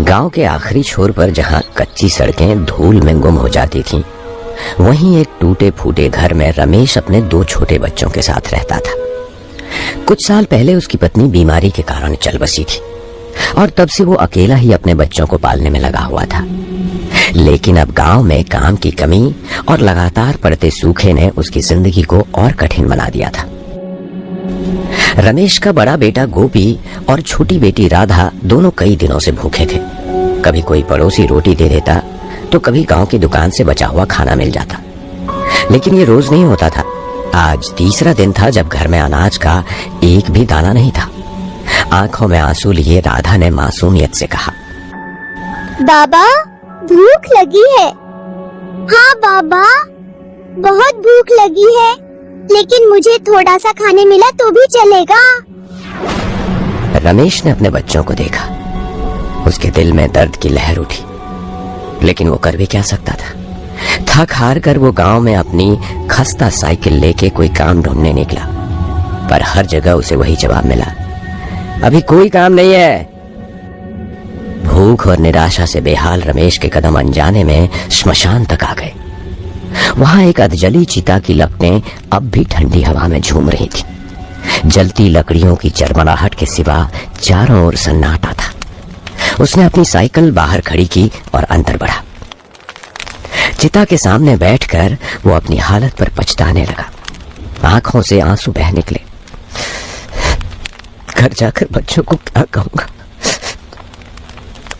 गांव के आखिरी छोर पर जहां कच्ची सड़कें धूल में गुम हो जाती थीं, वहीं एक टूटे फूटे घर में रमेश अपने 2 छोटे बच्चों के साथ रहता था। कुछ साल पहले उसकी पत्नी बीमारी के कारण चल बसी थी और तब से वो अकेला ही अपने बच्चों को पालने में लगा हुआ था। लेकिन अब गांव में काम की कमी और लगातार पड़ते सूखे ने उसकी जिंदगी को और कठिन बना दिया था। रमेश का बड़ा बेटा गोपी और छोटी बेटी राधा दोनों कई दिनों से भूखे थे। कभी कोई पड़ोसी रोटी दे देता तो कभी गांव की दुकान से बचा हुआ खाना मिल जाता, लेकिन ये रोज नहीं होता था। आज तीसरा दिन था जब घर में अनाज का एक भी दाना नहीं था। आंखों में आंसू लिए राधा ने मासूमियत से कहा, बाबा भूख लगी है। हाँ बाबा, बहुत भूख लगी है, लेकिन मुझे थोड़ा सा खाने मिला तो भी चलेगा। रमेश ने अपने बच्चों को देखा। उसके दिल में दर्द की लहर उठी, लेकिन वो कर भी क्या सकता था। थक हार कर वो गांव में अपनी खस्ता साइकिल लेके कोई काम ढूंढने निकला, पर हर जगह उसे वही जवाब मिला, अभी कोई काम नहीं है। भूख और निराशा से बेहाल रमेश के कदम अनजाने में श्मशान तक आ गए। वहां एक अधजली चिता की लपटें अब भी ठंडी हवा में झूम रही थी। जलती लकड़ियों की चरमराहट के सिवा चारों ओर सन्नाटा था। उसने अपनी साइकिल बाहर खड़ी की और अंदर बढ़ा। चिता के सामने बैठकर वो अपनी हालत पर पछताने लगा। आंखों से आंसू बह निकले। घर जाकर बच्चों को क्या कहूंगा,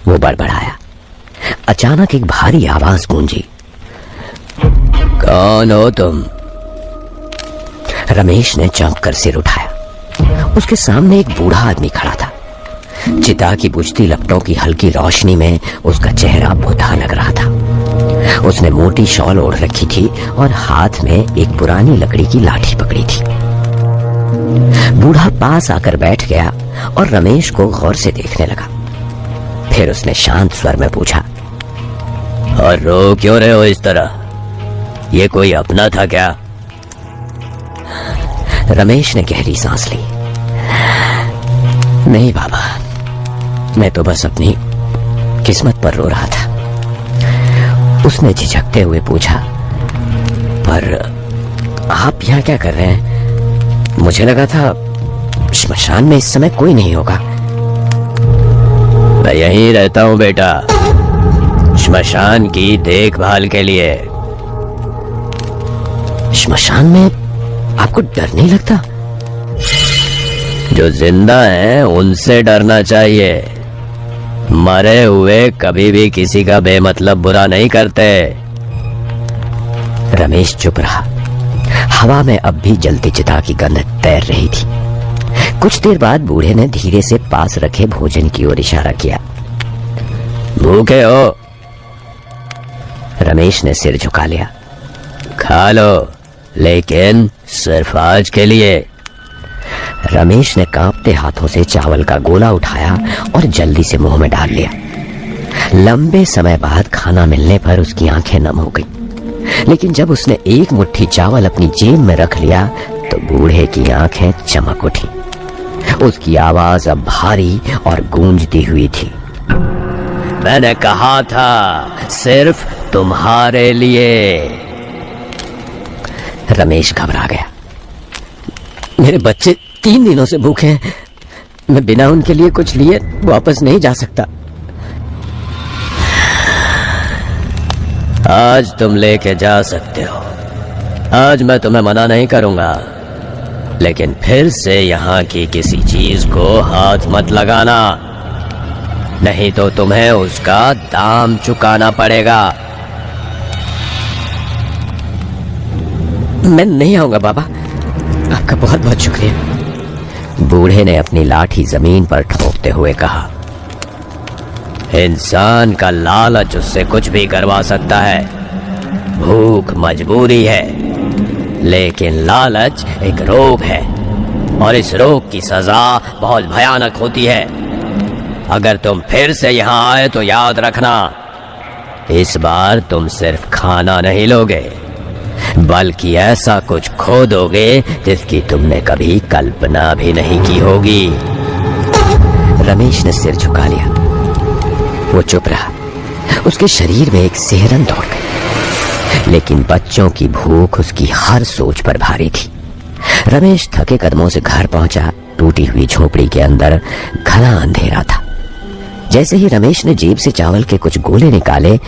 वो बड़बड़ाया। अचानक एक भारी आवाज गूंजी, कौन हो तुम? रमेश ने चौंक कर सिर उठाया। उसके सामने एक बूढ़ा आदमी खड़ा था। चिता की बुझती लपटों की हल्की रोशनी में उसका चेहरा भुतहा लग रहा था। उसने मोटी शॉल ओढ़ रखी थी और हाथ में एक पुरानी लकड़ी की लाठी पकड़ी थी। बूढ़ा पास आकर बैठ गया और रमेश को गौर से देखने लगा। फिर उसने शांत स्वर में पूछा, और रो क्यों रहे हो इस तरह? ये कोई अपना था क्या? रमेश ने गहरी सांस ली। नहीं बाबा, मैं तो बस अपनी किस्मत पर रो रहा था। उसने झिझकते हुए पूछा, पर आप यहाँ क्या कर रहे हैं? मुझे लगा था श्मशान में इस समय कोई नहीं होगा। मैं यहीं रहता हूँ बेटा, श्मशान की देखभाल के लिए। श्मशान में आपको डर नहीं लगता? जो जिंदा हैं उनसे डरना चाहिए। मरे हुए कभी भी किसी का बेमतलब बुरा नहीं करते। रमेश चुप रहा। हवा में अब भी जलती चिता की गंध तैर रही थी। कुछ देर बाद बूढ़े ने धीरे से पास रखे भोजन की ओर इशारा किया। भूखे हो? रमेश ने सिर झुका लिया। खा लो, लेकिन सिर्फ आज के लिए। रमेश ने कांपते हाथों से चावल का गोला उठाया और जल्दी से मुंह में डाल लिया। लंबे समय बाद खाना मिलने पर उसकी आंखें नम हो गईं, लेकिन जब उसने एक मुट्ठी चावल अपनी जेब में रख लिया तो बूढ़े की आंखें चमक उठी। उसकी आवाज अब भारी और गूंजती हुई थी। मैंने कहा था सिर्फ तुम्हारे लिए। रमेश घबरा गया। मेरे बच्चे 3 दिनों से भूखे हैं। मैं बिना उनके लिए कुछ लिए वापस नहीं जा सकता। आज तुम लेके जा सकते हो। आज मैं तुम्हें मना नहीं करूंगा, लेकिन फिर से यहाँ की किसी चीज को हाथ मत लगाना, नहीं तो तुम्हें उसका दाम चुकाना पड़ेगा। मैं नहीं आऊंगा बाबा, आपका बहुत बहुत शुक्रिया। बूढ़े ने अपनी लाठी जमीन पर ठोकते हुए कहा, इंसान का लालच उससे कुछ भी करवा सकता है। भूख मजबूरी है, लेकिन लालच एक रोग है और इस रोग की सजा बहुत भयानक होती है। अगर तुम फिर से यहाँ आए तो याद रखना, इस बार तुम सिर्फ खाना नहीं लोगे, बल्कि ऐसा कुछ खो दोगे जिसकी तुमने कभी कल्पना भी नहीं की होगी। रमेश ने सिर झुका लिया। वो चुप रहा। उसके शरीर में एक सिहरन दौड़ गई, लेकिन बच्चों की भूख उसकी हर सोच पर भारी थी। रमेश थके कदमों से घर पहुंचा। टूटी हुई झोपड़ी के अंदर घना अंधेरा था। जैसे ही रमेश ने जेब से चावल के कुछ गोले निकाले,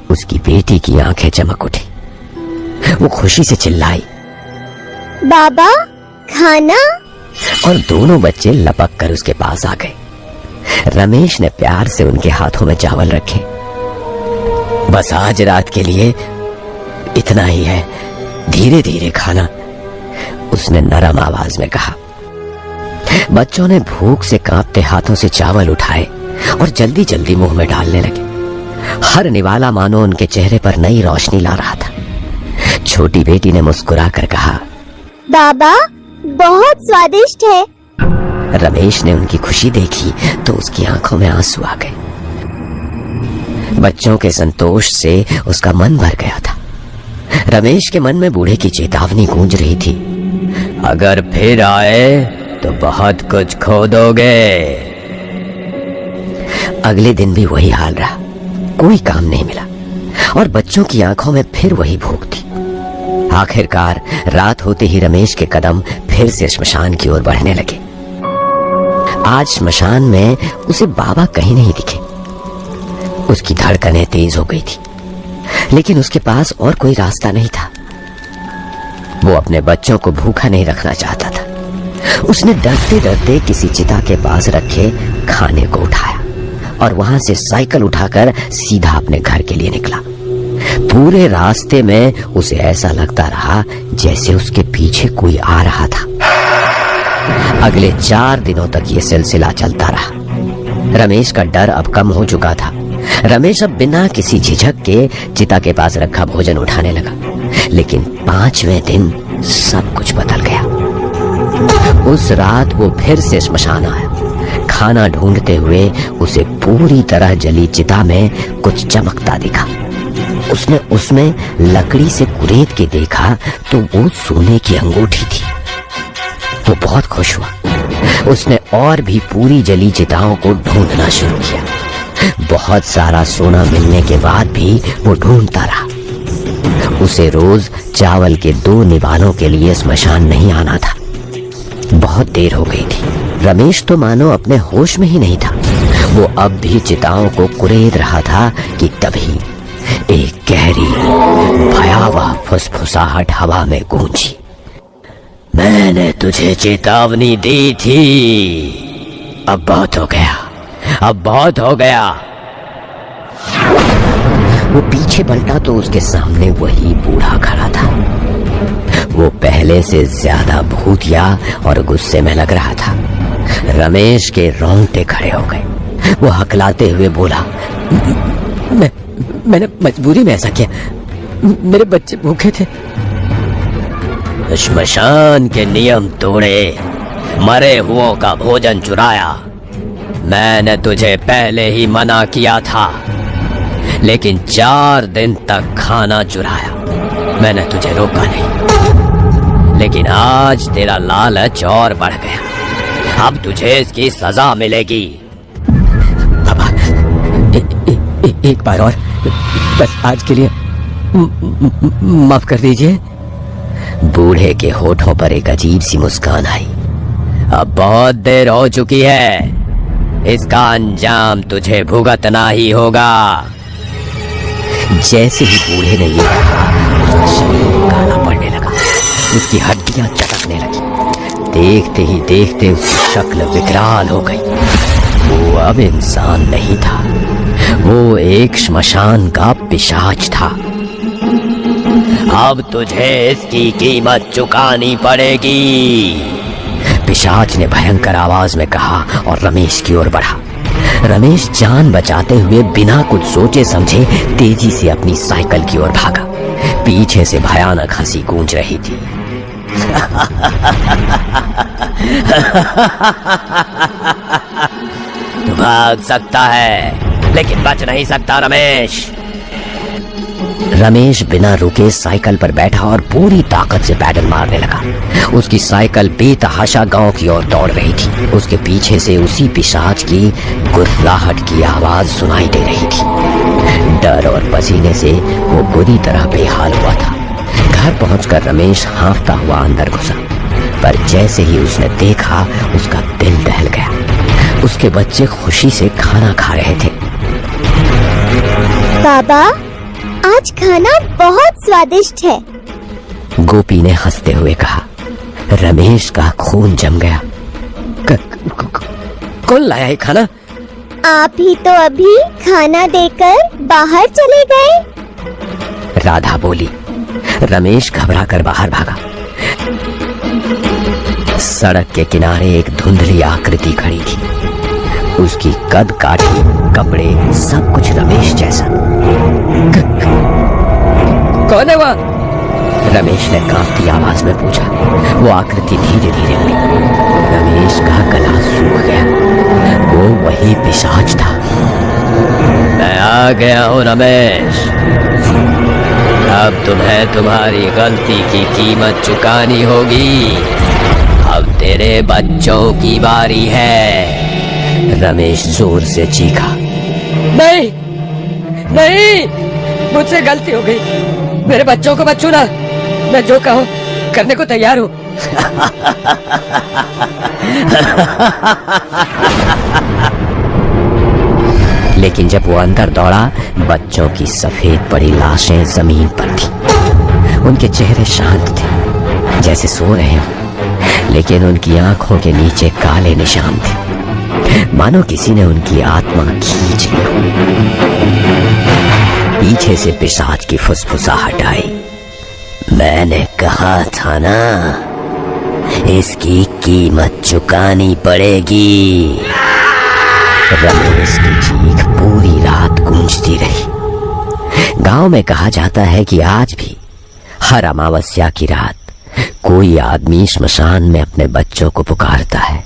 उसकी बेटी की आंखें चमक उठी। वो खुशी से चिल्लाई, बाबा खाना। और दोनों बच्चे लपक कर उसके पास आ गए। रमेश ने प्यार से उनके हाथों में चावल रखे। बस आज रात के लिए इतना ही है, धीरे धीरे खाना, उसने नरम आवाज में कहा। बच्चों ने भूख से कांपते हाथों से चावल उठाए और जल्दी जल्दी मुंह में डालने लगे। हर निवाला मानो उनके चेहरे पर नई रोशनी ला रहा था। छोटी बेटी ने मुस्कुराकर कहा, बाबा बहुत स्वादिष्ट है। रमेश ने उनकी खुशी देखी तो उसकी आंखों में आंसू आ गए। बच्चों के संतोष से उसका मन भर गया था। रमेश के मन में बूढ़े की चेतावनी गूंज रही थी, अगर फिर आए तो बहुत कुछ खो दोगे। अगले दिन भी वही हाल रहा, कोई काम नहीं मिला और बच्चों की आंखों में फिर वही भूख थी। आखिरकार रात होते ही रमेश के कदम फिर से श्मशान की ओर बढ़ने लगे। आज श्मशान में उसे बाबा कहीं नहीं दिखे। उसकी धड़कनें तेज हो गई थी, लेकिन उसके पास और कोई रास्ता नहीं था। वो अपने बच्चों को भूखा नहीं रखना चाहता था। उसने डरते डरते किसी चिता के पास रखे खाने को उठाया और वहां से साइकिल उठाकर सीधा अपने घर के लिए निकला। पूरे रास्ते में उसे ऐसा लगता रहा जैसे उसके पीछे कोई आ रहा था। अगले 4 दिनों तक ये सिलसिला चलता रहा। रमेश का डर अब कम हो चुका था। रमेश अब बिना किसी झिझक के चिता के पास रखा भोजन उठाने लगा। लेकिन 5वें दिन सब कुछ बदल गया। उस रात वो फिर से श्मशान आया। खाना ढूंढते हुए उसे पूरी तरह जली चिता में कुछ चमकता दिखा। उसने उसमें लकड़ी से कुरेद के देखा तो वो सोने की अंगूठी थी। वो बहुत खुश हुआ। उसने और भी पूरी जली चिताओं को ढूंढना शुरू किया। बहुत सारा सोना मिलने के बाद भी वो ढूंढता रहा। उसे रोज चावल के 2 निवालों के लिए श्मशान नहीं आना था। बहुत देर हो गई थी। रमेश तो मानो अपने होश में ही नहीं था। वो अब भी चिताओं को कुरेद रहा था कि तभी एक गहरी भयावह फुसफुसाहट हवा में गूंजी। मैंने तुझे चेतावनी दी थी, अब बहुत हो गया, अब बहुत हो गया। वो पीछे पलटा तो उसके सामने वही बूढ़ा खड़ा था। वो पहले से ज्यादा भूतिया और गुस्से में लग रहा था। रमेश के रोंगटे खड़े हो गए। वो हकलाते हुए बोला, मैंने मजबूरी में ऐसा किया, मेरे बच्चे भूखे थे। श्मशान के नियम तोड़े, मरे हुओं का भोजन चुराया। मैंने तुझे पहले ही मना किया था, लेकिन 4 दिन तक खाना चुराया। मैंने तुझे रोका नहीं, लेकिन आज तेरा लालच और बढ़ गया। अब तुझे इसकी सजा मिलेगी। बाबा, एक बार और, बस आज के लिए माफ कर दीजिए। बूढ़े के होठों पर एक अजीब सी मुस्कान आई। अब बहुत देर हो चुकी है, इसका अंजाम तुझे भुगतना ही होगा। जैसे ही बूढ़े ने ये कहा, उसका शरीर काला पड़ने लगा, उसकी हड्डियां चटकने लगी। देखते ही देखते उसकी शक्ल विकराल हो गई। वो अब इंसान नहीं था, वो एक श्मशान का पिशाच था। अब तुझे इसकी कीमत चुकानी पड़ेगी, पिशाच ने भयंकर आवाज में कहा और रमेश की ओर बढ़ा। रमेश जान बचाते हुए बिना कुछ सोचे समझे तेजी से अपनी साइकिल की ओर भागा। पीछे से भयानक हंसी गूंज रही थी। तू भाग सकता है, लेकिन बच नहीं सकता रमेश। रमेश बिना रुके साइकिल पर बैठा और पूरी ताकत से पैडल मारने लगा। उसकी साइकिल बेतहाशा गांव की ओर दौड़ रही थी। उसके पीछे से उसी पिशाच की गुर्राहट की आवाज सुनाई दे रही थी। डर और पसीने से वो बुरी तरह बेहाल हुआ था। घर पहुंचकर रमेश हांफता हुआ अंदर घुसा, पर जैसे ही उसने देखा उसका दिल दहल गया। उसके बच्चे खुशी से खाना खा रहे थे। बाबा, आज खाना बहुत स्वादिष्ट है। गोपी ने हंसते हुए कहा। रमेश का खून जम गया। कौन लाया है खाना? आप ही तो अभी खाना देकर बाहर चले गए। राधा बोली। रमेश घबरा कर बाहर भागा। सड़क के किनारे एक धुंधली आकृति खड़ी थी। उसकी कद काठी, कपड़े, सब कुछ रमेश जैसा। कौन है वह? रमेश ने कांपती आवाज में पूछा। वो आकृति धीरे धीरे हुई। रमेश का गला सूख गया। वो वही पिशाच था। मैं आ गया हूं रमेश। अब तुम्हें तुम्हारी गलती की कीमत चुकानी होगी। अब तेरे बच्चों की बारी है। रमेश जोर से चीखा। नहीं, नहीं, मुझसे गलती हो गई। मेरे बच्चों को मत छूना। मैं जो कहूं करने को तैयार हूं। लेकिन जब वो अंदर दौड़ा, बच्चों की सफेद पड़ी लाशें जमीन पर थी। उनके चेहरे शांत थे, जैसे सो रहे हों, लेकिन उनकी आंखों के नीचे काले निशान थे, मानो किसी ने उनकी आत्मा खींच ली हो। पीछे से पिशाच की फुसफुसाहट आई। मैंने कहा था ना, इसकी कीमत चुकानी पड़ेगी। रमेश की चीख पूरी रात गूंजती रही। गांव में कहा जाता है कि आज भी हर अमावस्या की रात कोई आदमी श्मशान में अपने बच्चों को पुकारता है।